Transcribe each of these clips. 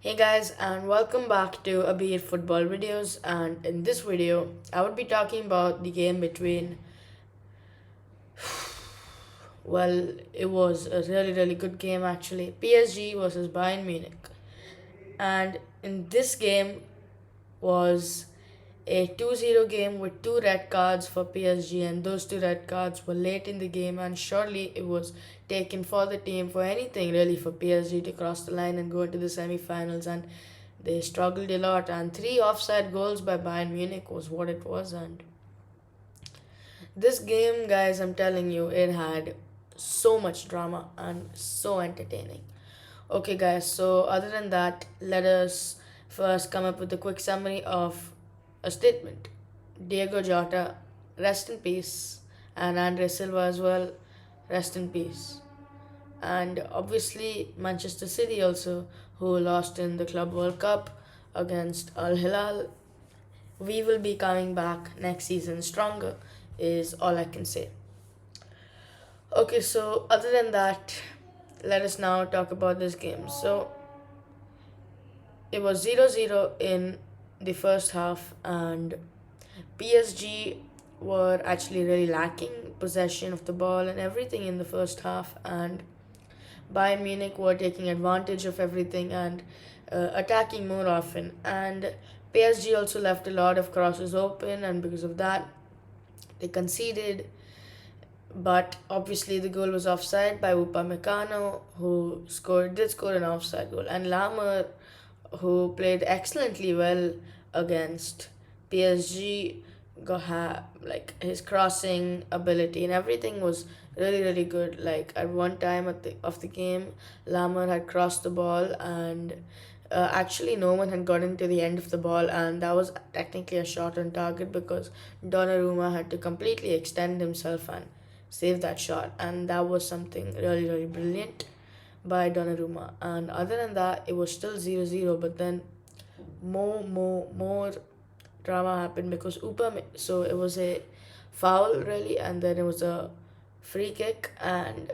Hey guys, and welcome back to Abir Football Videos. And in this video, I would be talking about the game between, well, it was a really good game actually. PSG versus Bayern Munich. And in this game was a 2-0 game with two red cards for PSG, and those two red cards were late in the game, and surely it was taken for the team for anything really for PSG to cross the line and go into the semi-finals, and they struggled a lot, and three offside goals by Bayern Munich was what it was. And this game, guys, I'm telling you, it had so much drama and so entertaining. Okay, guys, so other than that, let us first come up with a quick summary of a statement. Diego Jota, rest in peace, and Andre Silva as well, rest in peace. And obviously, Manchester City also, who lost in the Club World Cup against Al Hilal. We will be coming back next season stronger, is all I can say. Okay, so other than that, let us now talk about this game. So it was 0-0 in the first half, and PSG were actually really lacking possession of the ball and everything in the first half, and Bayern Munich were taking advantage of everything and attacking more often. And PSG also left a lot of crosses open, and because of that, they conceded. But obviously, the goal was offside by Upamecano, who did score an offside goal, and Lamar, who played excellently well against PSG, like his crossing ability and everything was really good. Like at one time of the game, Lamar had crossed the ball, and actually no one had gotten to the end of the ball, and that was technically a shot on target because Donnarumma had to completely extend himself and save that shot, and that was something really brilliant by Donnarumma. And other than that, it was still 0-0, but then more drama happened because so it was a foul really, and then it was a free kick, and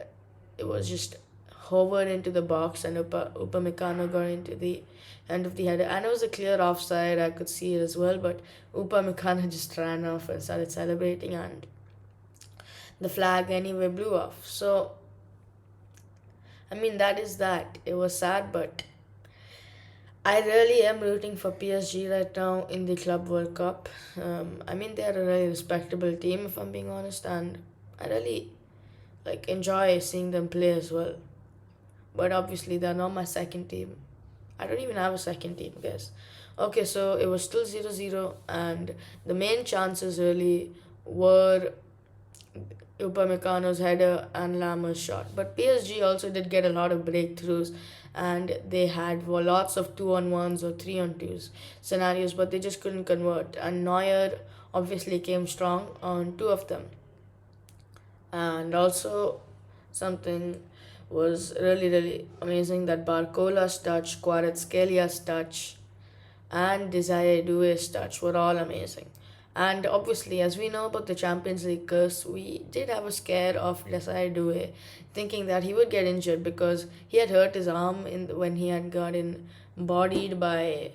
it was just hovered into the box, and Upamecano got into the end of the header, and it was a clear offside. I could see it as well, but Upamecano just ran off and started celebrating, and the flag anyway blew off. So I mean, that is that. It was sad, but I really am rooting for PSG right now in the Club World Cup. I mean, they are a really respectable team, if I'm being honest, and I really like enjoy seeing them play as well. But obviously, they're not my second team. I don't even have a second team, guys. Okay, so it was still 0-0, and the main chances really were Upamecano's header and Lamer's shot. But PSG also did get a lot of breakthroughs, and they had lots of 2-on-1s or 3-on-2s scenarios, but they just couldn't convert. And Neuer obviously came strong on two of them. And also, something was really amazing that Barcola's touch, Kvaratskhelia touch, and Desire Doué's touch were all amazing. And obviously, as we know about the Champions League curse, we did have a scare of Desire Doué, thinking that he would get injured because he had hurt his arm when he had gotten bodied by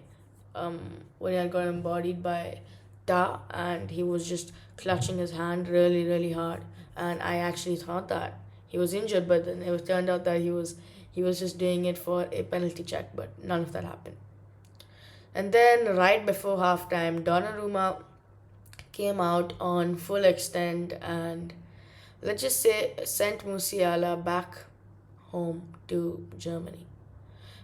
um when he had got embodied by Ta, and he was just clutching his hand really hard. And I actually thought that he was injured, but then it turned out that he was just doing it for a penalty check, but none of that happened. And then right before halftime, Donnarumma came out on full extent and let's just say sent Musiala back home to Germany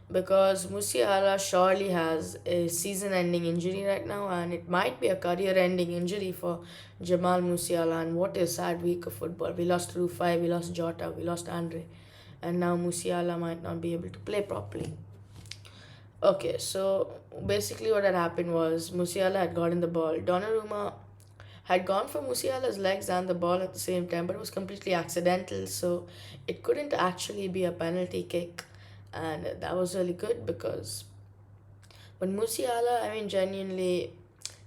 because Musiala surely has a season-ending injury right now, and it might be a career-ending injury for Jamal Musiala. And what a sad week of football! We lost Rufai, we lost Jota, we lost Andre, and now Musiala might not be able to play properly. Okay, so basically what had happened was Musiala had gotten the ball. Donnarumma had gone for Musiala's legs and the ball at the same time, but it was completely accidental, so it couldn't actually be a penalty kick, and that was really good because. But Musiala, I mean, genuinely,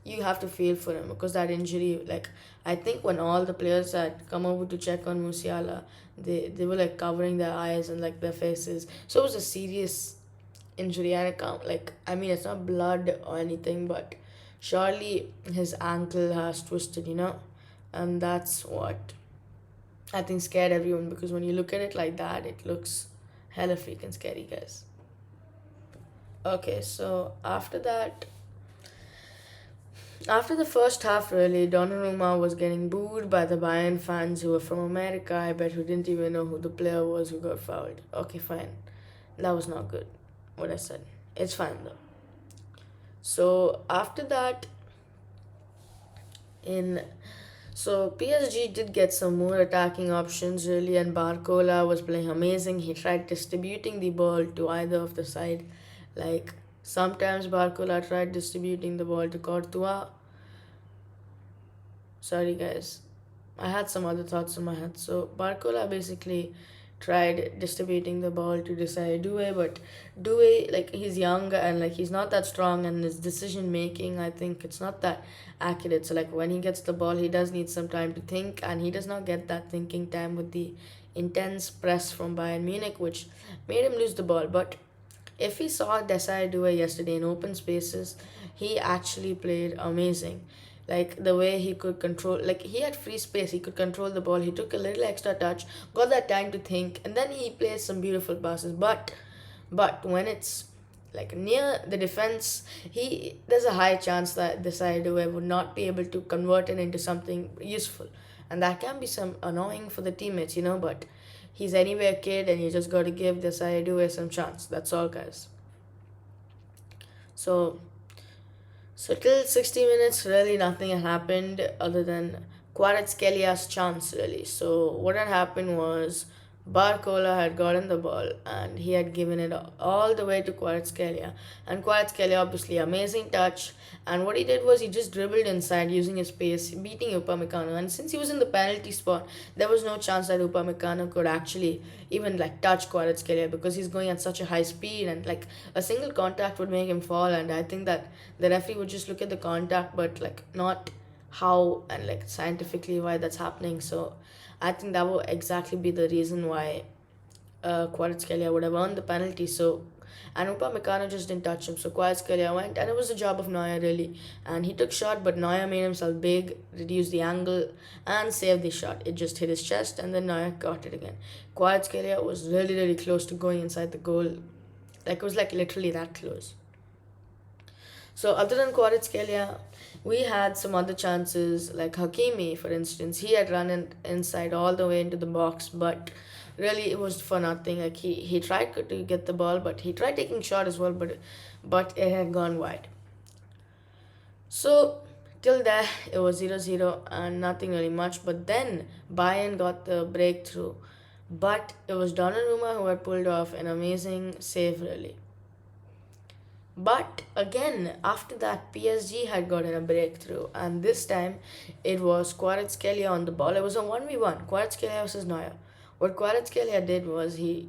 you have to feel for him because that injury, like, I think when all the players had come over to check on Musiala, they were like covering their eyes and like their faces, so it was a serious injury, and I mean, it's not blood or anything, but surely his ankle has twisted, and that's what I think scared everyone, because when you look at it like that, it looks hella freaking scary, guys. Okay, so after the first half, really, Donnarumma was getting booed by the Bayern fans who were from America. I bet who didn't even know who the player was who got fouled. Okay, fine. That was not good, what I said. It's fine though. So after that, in so PSG did get some more attacking options really, and Barcola was playing amazing. He tried distributing the ball to either of the side. Like sometimes Barcola tried distributing the ball to Courtois. Sorry guys, I had some other thoughts in my head. So Barcola basically tried distributing the ball to Desire Due, but Due, like, he's young and like he's not that strong, and his decision making, I think it's not that accurate. So like when he gets the ball, he does need some time to think, and he does not get that thinking time with the intense press from Bayern Munich, which made him lose the ball. But if we saw Desai Due yesterday in open spaces, he actually played amazing. Like the way he could control, like he had free space, he could control the ball. He took a little extra touch, got that time to think, and then he plays some beautiful passes. But when it's like near the defense, he there's a high chance that Desai Due would not be able to convert it into something useful, and that can be some annoying for the teammates. But he's anyway a kid, and you just got to give this Due some chance. That's all, guys. So, so till 60 minutes, really nothing had happened other than Kvaratskhelia chance, really. So what had happened was Barcola had gotten the ball and he had given it all the way to Kvaratskhelia. And Kvaratskhelia, obviously, amazing touch. And what he did was he just dribbled inside using his pace, beating Upamecano. And since he was in the penalty spot, there was no chance that Upamecano could actually even like touch Kvaratskhelia, because he's going at such a high speed, and like a single contact would make him fall. And I think that the referee would just look at the contact, but like not how and like scientifically why that's happening. So I think that will exactly be the reason why Kvaratskhelia would have earned the penalty. So, and Upamecano just didn't touch him. So Kvaratskhelia went, and it was the job of Neuer really. And he took shot, but Neuer made himself big, reduced the angle, and saved the shot. It just hit his chest, and then Neuer got it again. Kvaratskhelia was really really close to going inside the goal. Like it was like literally that close. So other than Kvaratskhelia, we had some other chances, like Hakimi, for instance. He had run inside all the way into the box, but really it was for nothing. Like he tried to get the ball, but he tried taking shot as well, but it had gone wide. So till there it was 0-0 and nothing really much. But then Bayern got the breakthrough. But it was Donnarumma who had pulled off an amazing save really. But again, after that, PSG had gotten a breakthrough, and this time it was Kvaratskhelia on the ball. It was a 1v1, Kvaratskhelia versus Neuer. What Kvaratskhelia did was he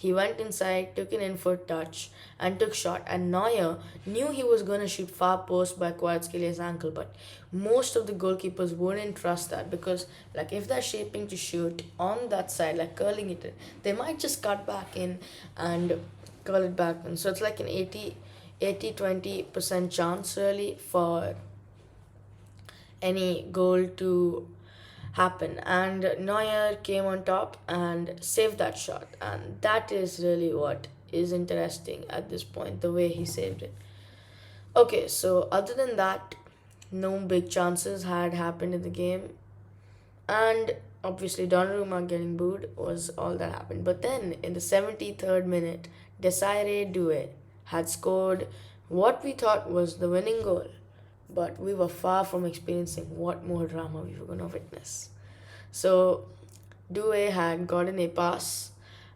went inside, took an in-foot touch, and took shot. And Neuer knew he was going to shoot far post by Kvaratskelia's ankle, but most of the goalkeepers wouldn't trust that, because like if they're shaping to shoot on that side, like curling it in, they might just cut back in and curl it back in. So it's like an 80-20% chance really for any goal to happen. And Neuer came on top and saved that shot. And that is really what is interesting at this point, the way he saved it. Okay, so other than that, no big chances had happened in the game. And obviously, Donnarumma getting booed was all that happened. But then in the 73rd minute, Desire Due had scored what we thought was the winning goal. But we were far from experiencing what more drama we were going to witness. So, Due had gotten a pass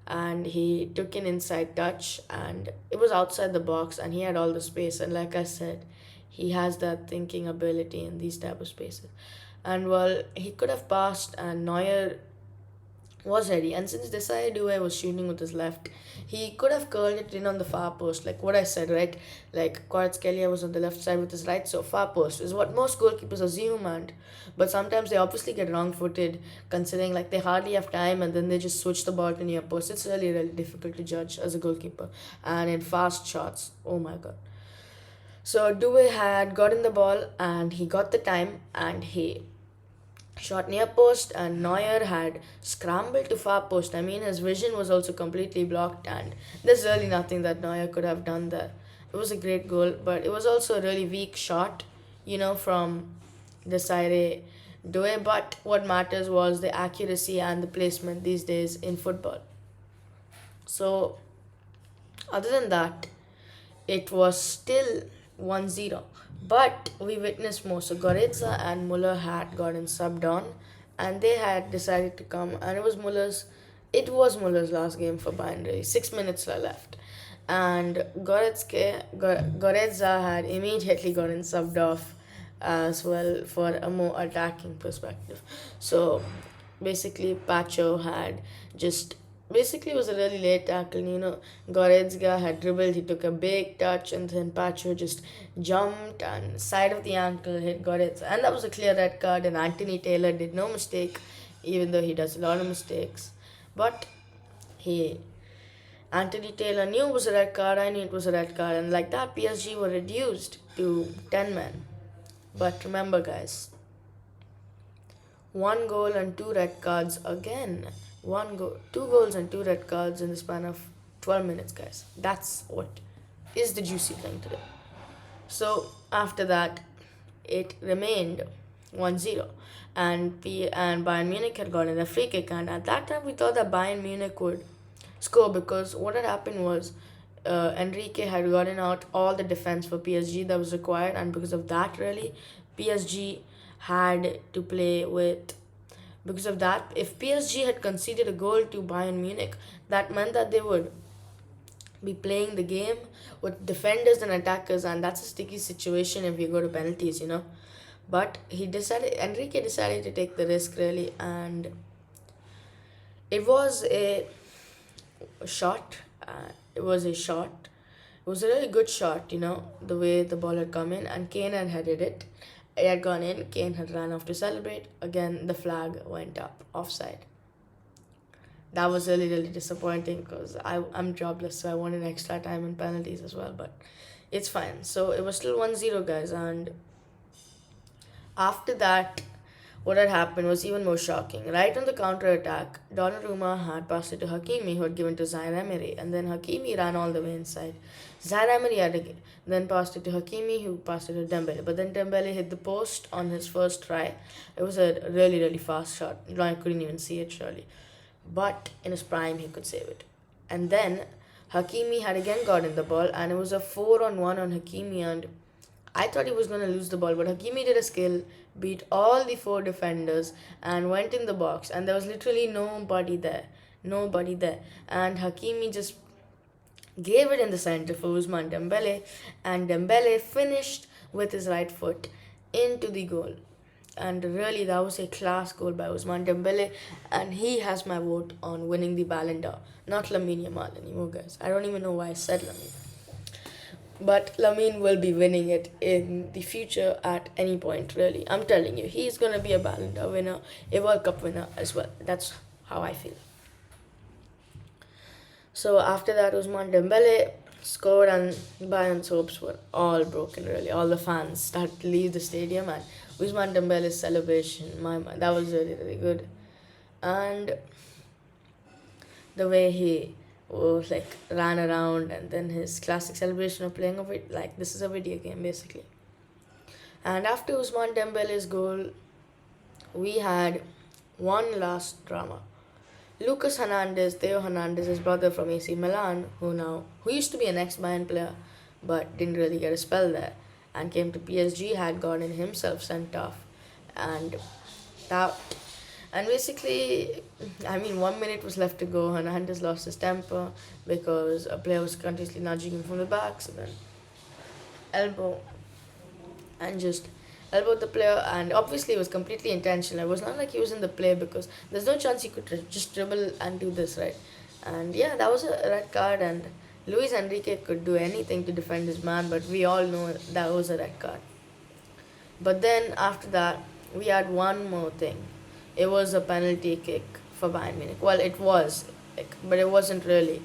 and he took an inside touch, and it was outside the box and he had all the space. And like I said, he has that thinking ability in these type of spaces. And well, he could have passed, and Neuer was ready. And since Desai Due was shooting with his left, he could have curled it in on the far post, like what I said, right? Like Kvaratskhelia was on the left side with his right, so far post is what most goalkeepers assume. And but sometimes they obviously get wrong-footed, considering like they hardly have time, and then they just switch the ball to near post. It's really really difficult to judge as a goalkeeper, and in fast shots, oh my god. So Due had gotten the ball and he got the time and he shot near post, and Neuer had scrambled to far post. I mean, his vision was also completely blocked, and there's really nothing that Neuer could have done there. It was a great goal, but it was also a really weak shot, from Desire Due. But what matters was the accuracy and the placement these days in football. So, other than that, it was still 1-0. But we witnessed more. So Goretzka and Muller had gotten subbed on, and they had decided to come, and it was Muller's last game for Bayern, really. 6 minutes were left. And Goretzka had immediately gotten subbed off as well for a more attacking perspective. So basically, Pacho had just basically it was a really late tackle. Goretzka had dribbled, he took a big touch, and then Pacho just jumped and side of the ankle hit Goretzka, and that was a clear red card. And Anthony Taylor did no mistake, even though he does a lot of mistakes. But he Anthony Taylor knew it was a red card. I knew it was a red card, and like that, PSG were reduced to 10 men. But remember, guys, one goal and two red cards again. Two goals and two red cards in the span of 12 minutes, guys. That's what is the juicy thing today. So after that, it remained 1-0, and Bayern Munich had gotten a free kick, and at that time we thought that Bayern Munich would score, because what had happened was Enrique had gotten out all the defense for PSG that was required, and because of that, really, PSG had to play with. Because of that, if PSG had conceded a goal to Bayern Munich, that meant that they would be playing the game with defenders and attackers, and that's a sticky situation if you go to penalties. But Enrique decided to take the risk, really, and it was a shot. It was a shot. It was a really good shot, the way the ball had come in, and Kane had headed it. It had gone in, Kane had ran off to celebrate. Again, the flag went up, offside. That was really, really disappointing because I'm jobless, so I wanted extra time and penalties as well, but it's fine. So it was still 1-0, guys, and after that, what had happened was even more shocking. Right on the counter attack, Donnarumma had passed it to Hakimi, who had given to Zaire Emery, and then Hakimi ran all the way inside. Zaire Emery had then passed it to Hakimi, who passed it to Dembele. But then Dembele hit the post on his first try. It was a really, really fast shot. I couldn't even see it, surely. But in his prime, he could save it. And then Hakimi had again gotten the ball, and it was a 4-on-1 on Hakimi, and I thought he was going to lose the ball, but Hakimi did a skill, beat all the four defenders, and went in the box, and there was literally nobody there. Nobody there. And Hakimi just gave it in the center for Ousmane Dembele, and Dembele finished with his right foot into the goal. And really, that was a class goal by Ousmane Dembele, and he has my vote on winning the Ballon d'Or. Not Lamine Yamal anymore, guys. I don't even know why I said Lamine. But Lamine will be winning it in the future at any point, really. I'm telling you, he's going to be a Ballon d'Or winner, a World Cup winner as well. That's how I feel. So after that, Ousmane Dembele scored, and Bayern's hopes were all broken, really. All the fans started to leave the stadium, and Ousmane Dembele's celebration, that was really, really good. And the way he ran around, and then his classic celebration of playing of it, like this is a video game, basically. And after Ousmane Dembele's goal, we had one last drama. Lucas Hernandez, Theo Hernandez's brother from AC Milan, who used to be an ex-Bayern player, but didn't really get a spell there, and came to PSG, had gotten himself sent off, and basically, 1 minute was left to go. Hernandez lost his temper because a player was continuously nudging him from the back, so then elbow, and just elbowed the player, and obviously it was completely intentional. It was not like he was in the play because there's no chance he could just dribble and do this, right? And yeah, that was a red card, and Luis Enrique could do anything to defend his man, but we all know that was a red card. But then after that, we had one more thing. It was a penalty kick for Bayern Munich. Well, it was, like, but it wasn't really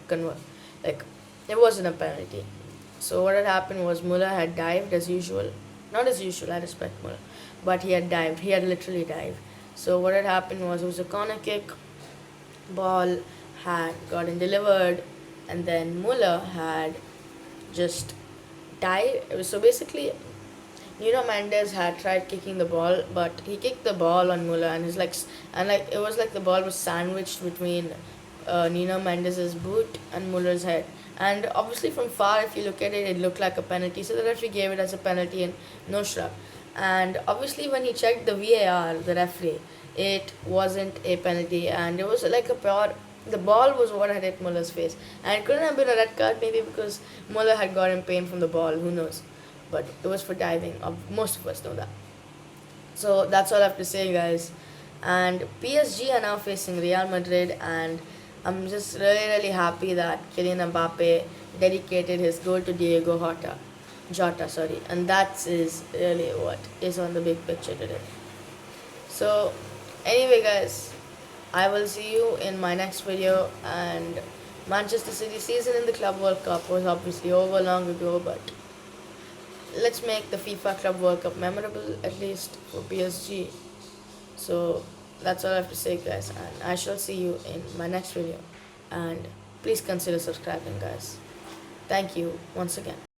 like it wasn't a penalty. So what had happened was Muller had dived as usual. Not as usual, I respect Muller, but he had dived. He had literally dived. So what had happened was it was a corner kick. Ball had gotten delivered, and then Muller had just dived. So basically, Mendes had tried kicking the ball, but he kicked the ball on Muller, and it was like the ball was sandwiched between Nuno Mendes's boot and Muller's head. And obviously, from far, if you look at it, it looked like a penalty. So the referee gave it as a penalty and no shrug. And obviously, when he checked the VAR, the referee, it wasn't a penalty, and it was like a pure. The ball was what had hit Muller's face, and it couldn't have been a red card maybe because Muller had gotten pain from the ball. Who knows? But it was for diving. Most of us know that. So that's all I have to say, guys. And PSG are now facing Real Madrid, and I'm just really, really happy that Kylian Mbappe dedicated his goal to Jota, sorry, and that is really what is on the big picture today. So, anyway, guys, I will see you in my next video. And Manchester City season in the Club World Cup was obviously over long ago, but let's make the FIFA Club World Cup memorable, at least for PSG. So that's all I have to say, guys, and I shall see you in my next video. And please consider subscribing, guys. Thank you once again.